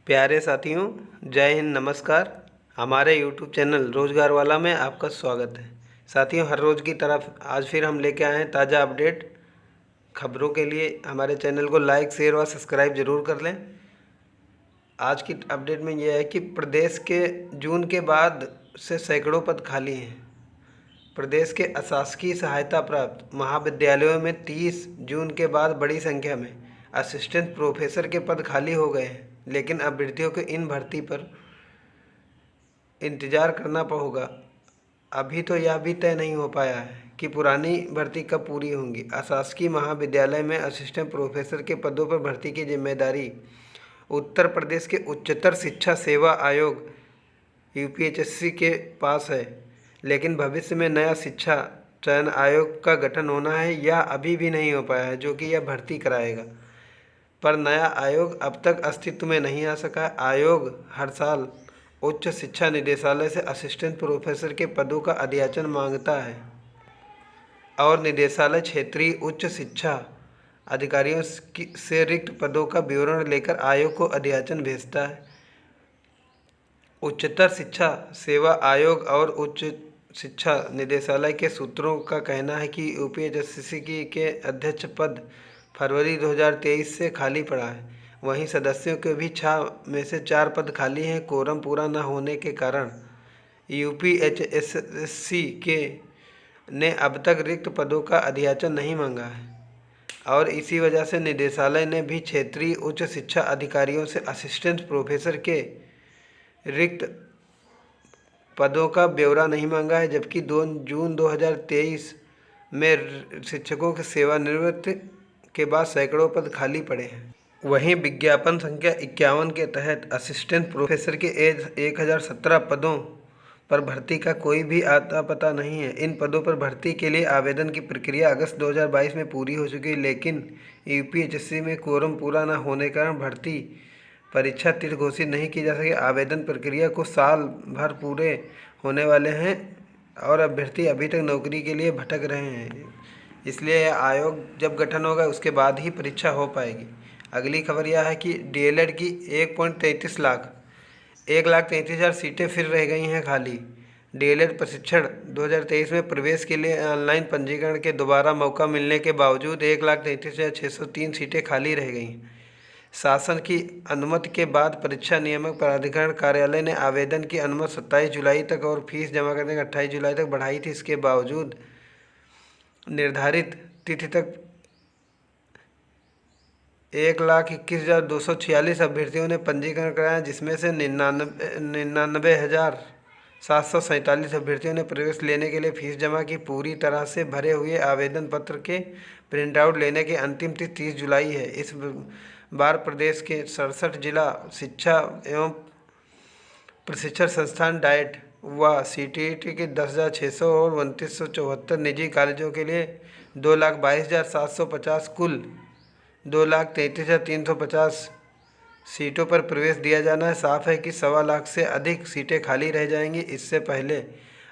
प्यारे साथियों, जय हिंद, नमस्कार। हमारे यूट्यूब चैनल रोज़गार वाला में आपका स्वागत है। साथियों, हर रोज़ की तरफ आज फिर हम लेके आए हैं ताज़ा अपडेट। खबरों के लिए हमारे चैनल को लाइक, शेयर व सब्सक्राइब ज़रूर कर लें। आज की अपडेट में यह है कि प्रदेश के जून के बाद से सैकड़ों पद खाली हैं। प्रदेश के अशासकीय सहायता प्राप्त महाविद्यालयों में 30 जून के बाद बड़ी संख्या में असिस्टेंट प्रोफेसर के पद खाली हो गए हैं, लेकिन अभ्यर्थियों को इन भर्ती पर इंतज़ार करना होगा। अभी तो यह भी तय नहीं हो पाया है कि पुरानी भर्ती कब पूरी होंगी। अशासकीय महाविद्यालय में असिस्टेंट प्रोफेसर के पदों पर भर्ती की जिम्मेदारी उत्तर प्रदेश के उच्चतर शिक्षा सेवा आयोग यूपीएचएससी के पास है, लेकिन भविष्य में नया शिक्षा चयन आयोग का गठन होना है या अभी भी नहीं हो पाया है, जो कि यह भर्ती कराएगा। पर नया आयोग अब तक अस्तित्व में नहीं आ सका। आयोग हर साल उच्च शिक्षा निदेशालय से असिस्टेंट प्रोफेसर के पदों का अध्याचन मांगता है और निदेशालय क्षेत्रीय उच्च शिक्षा अधिकारियों से रिक्त पदों का विवरण लेकर आयोग को अध्याचन भेजता है। उच्चतर शिक्षा सेवा आयोग और उच्च शिक्षा निदेशालय के सूत्रों का कहना है कि यूपीएचएससी के अध्यक्ष पद फरवरी 2023 से खाली पड़ा है। वहीं सदस्यों के भी 6 में से 4 पद खाली हैं। कोरम पूरा न होने के कारण यूपीएचएससी के ने अब तक रिक्त पदों का अध्याचन नहीं मांगा है और इसी वजह से निदेशालय ने भी क्षेत्रीय उच्च शिक्षा अधिकारियों से असिस्टेंट प्रोफेसर के रिक्त पदों का ब्यौरा नहीं मांगा है। जबकि 2 जून 2023 में शिक्षकों की सेवानिवृत्ति के बाद सैकड़ों पद खाली पड़े हैं। वहीं विज्ञापन संख्या 51 के तहत असिस्टेंट प्रोफेसर के 1017 पदों पर भर्ती का कोई भी आता पता नहीं है। इन पदों पर भर्ती के लिए आवेदन की प्रक्रिया अगस्त 2022 में पूरी हो चुकी है, लेकिन यूपीएचएससी में कोरम पूरा न होने के कारण भर्ती परीक्षा तिथि घोषित नहीं की जा सकी। आवेदन प्रक्रिया को साल भर पूरे होने वाले हैं और अभ्यर्थी अभी तक नौकरी के लिए भटक रहे हैं। इसलिए आयोग जब गठन होगा उसके बाद ही परीक्षा हो पाएगी। अगली खबर यह है कि डीएलएड की 1.33 लाख 1,33,000 सीटें फिर रह गई हैं खाली। डीएलएड प्रशिक्षण 2023 में प्रवेश के लिए ऑनलाइन पंजीकरण के दोबारा मौका मिलने के बावजूद 1,33,603 सीटें खाली रह गई। शासन की अनुमति के बाद परीक्षा नियामक प्राधिकरण कार्यालय ने आवेदन की अनुमति 27 जुलाई तक और फीस जमा करने की 28 जुलाई तक बढ़ाई थी। इसके बावजूद निर्धारित तिथि तक 1,21,246 अभ्यर्थियों ने पंजीकरण कराया, जिसमें से 99,747 अभ्यर्थियों ने प्रवेश लेने के लिए फीस जमा की। पूरी तरह से भरे हुए आवेदन पत्र के प्रिंट आउट लेने की अंतिम तिथि 30 जुलाई है। इस बार प्रदेश के 67 जिला शिक्षा एवं प्रशिक्षण संस्थान डाइट व सीटीईटी के 10,600 और 2,974 निजी कॉलेजों के लिए 2,22,750 कुल 2,33,350 सीटों पर प्रवेश दिया जाना है। साफ है कि 1.25 लाख से अधिक सीटें खाली रह जाएंगी। इससे पहले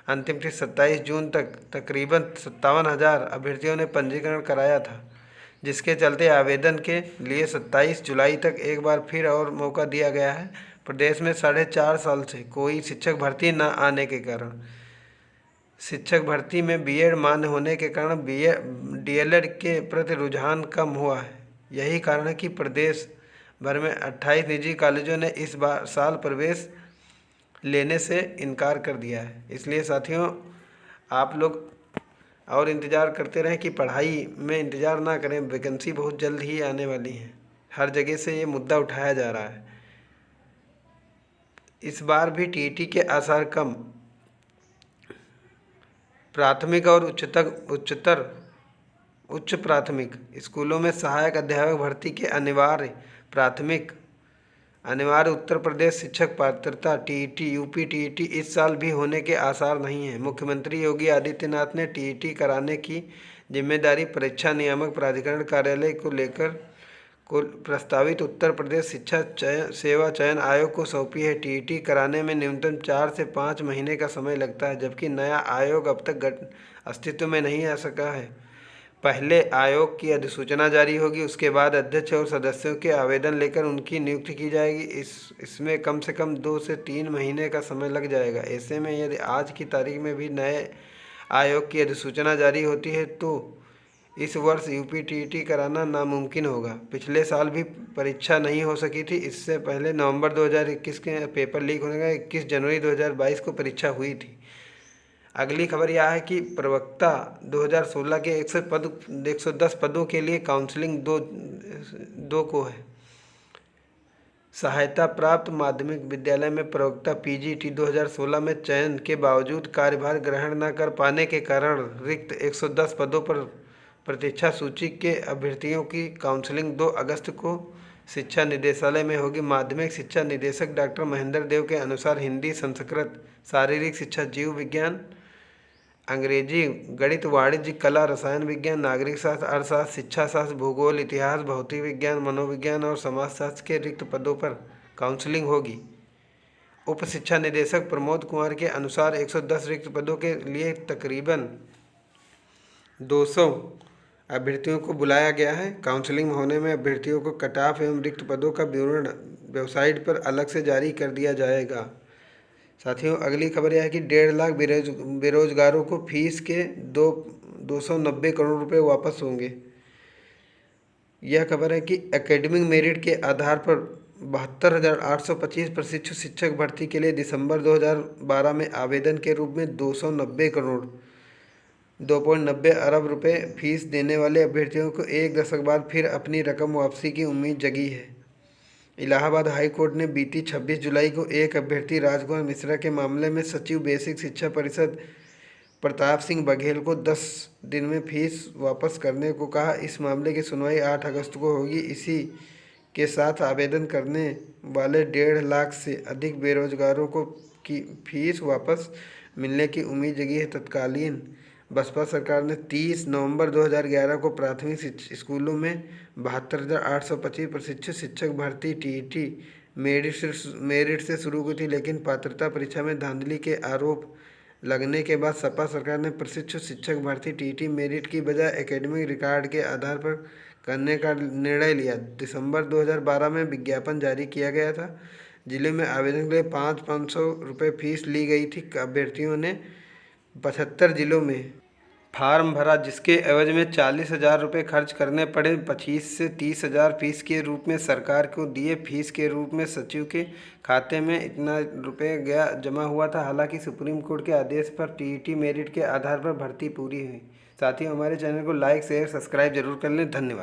अंतिम तिथि 27 जून तक तकरीबन 57,000 अभ्यर्थियों ने पंजीकरण कराया था, जिसके चलते आवेदन के लिए 27 जुलाई तक एक बार फिर और मौका दिया गया है। प्रदेश में 4.5 साल से कोई शिक्षक भर्ती न आने के कारण शिक्षक भर्ती में बीएड मान्य होने के कारण डीएलएड के प्रति रुझान कम हुआ है। यही कारण है कि प्रदेश भर में 28 निजी कॉलेजों ने इस साल प्रवेश लेने से इनकार कर दिया है। इसलिए साथियों, आप लोग और इंतज़ार करते रहें कि पढ़ाई में इंतज़ार ना करें। वैकेंसी बहुत जल्द ही आने वाली है। हर जगह से ये मुद्दा उठाया जा रहा है। इस बार भी टीईटी के आसार कम। प्राथमिक और उच्च प्राथमिक स्कूलों में सहायक अध्यापक भर्ती के अनिवार्य उत्तर प्रदेश शिक्षक पात्रता टीईटी यूपी टीईटी इस साल भी होने के आसार नहीं हैं। मुख्यमंत्री योगी आदित्यनाथ ने टीईटी कराने की जिम्मेदारी परीक्षा नियामक प्राधिकरण कार्यालय को लेकर प्रस्तावित उत्तर प्रदेश शिक्षा सेवा चयन आयोग को सौंपी है। टीईटी कराने में न्यूनतम 4 से 5 महीने का समय लगता है, जबकि नया आयोग अब तक अस्तित्व में नहीं आ सका है। पहले आयोग की अधिसूचना जारी होगी, उसके बाद अध्यक्ष और सदस्यों के आवेदन लेकर उनकी नियुक्ति की जाएगी। इसमें कम से कम 2 से 3 महीने का समय लग जाएगा। ऐसे में यदि आज की तारीख में भी नए आयोग की अधिसूचना जारी होती है तो इस वर्ष यूपीटीईटी कराना नामुमकिन होगा। पिछले साल भी परीक्षा नहीं हो सकी थी। इससे पहले नवंबर 2021 के पेपर लीक होने का 21 जनवरी 2022 को परीक्षा हुई थी। अगली खबर यह है कि प्रवक्ता 2016 के 110 पदों के लिए काउंसलिंग दो को है। सहायता प्राप्त माध्यमिक विद्यालय में प्रवक्ता पीजीटी 2016 में चयन के बावजूद कार्यभार ग्रहण न कर पाने के कारण रिक्त 110 पदों पर प्रतीक्षा सूची के अभ्यर्थियों की काउंसलिंग 2 अगस्त को शिक्षा निदेशालय में होगी। माध्यमिक शिक्षा निदेशक डॉक्टर महेंद्र देव के अनुसार हिंदी, संस्कृत, शारीरिक शिक्षा, जीव विज्ञान, अंग्रेजी, गणित, वाणिज्य, कला, रसायन विज्ञान, नागरिक शास्त्र, अर्थशास्त्र, शिक्षा शास्त्र, भूगोल, इतिहास, भौतिक विज्ञान, मनोविज्ञान और समाजशास्त्र के रिक्त पदों पर काउंसलिंग होगी। उप शिक्षा निदेशक प्रमोद कुमार के अनुसार 110 रिक्त पदों के लिए तकरीबन 200 अभ्यर्थियों को बुलाया गया है। काउंसलिंग होने में अभ्यर्थियों को कट ऑफ एवं रिक्त पदों का विवरण वेबसाइट पर अलग से जारी कर दिया जाएगा। साथियों, अगली खबर यह है कि 1.5 लाख बेरोजगारों को फीस के 290 करोड़ रुपए वापस होंगे। यह खबर है कि एकेडमिक मेरिट के आधार पर 72,825 प्रशिक्षु शिक्षक भर्ती के लिए दिसंबर 2012 में आवेदन के रूप में 290 करोड़ 2.90 अरब रुपए फीस देने वाले अभ्यर्थियों को 1 दशक बाद फिर अपनी रकम वापसी की उम्मीद जगी है। इलाहाबाद हाई कोर्ट ने बीती 26 जुलाई को एक अभ्यर्थी राजकुमार मिश्रा के मामले में सचिव बेसिक शिक्षा परिषद प्रताप सिंह बघेल को 10 दिन में फीस वापस करने को कहा। इस मामले की सुनवाई 8 अगस्त को होगी। इसी के साथ आवेदन करने वाले 1.5 लाख से अधिक बेरोजगारों को की फीस वापस मिलने की उम्मीद जगी है। तत्कालीन बसपा सरकार ने 30 नवंबर 2011 को प्राथमिक स्कूलों में 72,825 प्रशिक्षु शिक्षक भर्ती टीईटी मेरिट से शुरू की थी, लेकिन पात्रता परीक्षा में धांधली के आरोप लगने के बाद सपा सरकार ने प्रशिक्षु शिक्षक भर्ती टीईटी मेरिट की बजाय एकेडमिक रिकॉर्ड के आधार पर करने का निर्णय लिया। दिसंबर 2012 में विज्ञापन जारी किया गया था। जिले में आवेदन के लिए 500 रुपये फीस ली गई थी। अभ्यर्थियों ने 75 जिलों में फार्म भरा, जिसके एवज में 40,000 रुपये खर्च करने पड़े। 25 से 30,000 फीस के रूप में सरकार को दिए। फीस के रूप में सचिव के खाते में इतना रुपये जमा हुआ था। हालांकि सुप्रीम कोर्ट के आदेश पर टीईटी मेरिट के आधार पर भर्ती पूरी हुई। साथ ही हमारे चैनल को लाइक, शेयर, सब्सक्राइब जरूर कर लें। धन्यवाद।